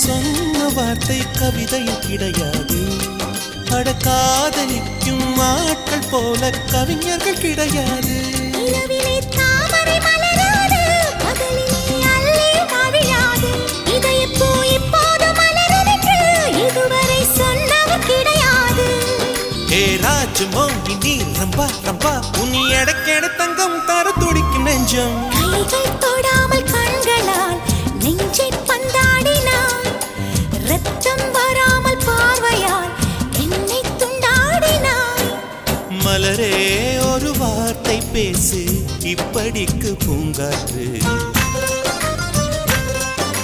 சொன்ன வார்த்தை கவிதையும் கிடையாது. அட காதலிக்கும் ஆட்கள் போல கவிஞர்கள் கிடையாது. நீ ரம்பா ரம்பா உன்னை எடக்கெட தங்கம் தர துடிக்கும் நெஞ்சம். கைகள் தொடாமல் கண்களால் நெஞ்சை பந்தாடினாய். ரத்தம் வராமல் பார்வையால் என்னை துண்டாடினாய். மலரே ஒரு வார்த்தை பேசு இப்படிக்கு பூங்காற்று.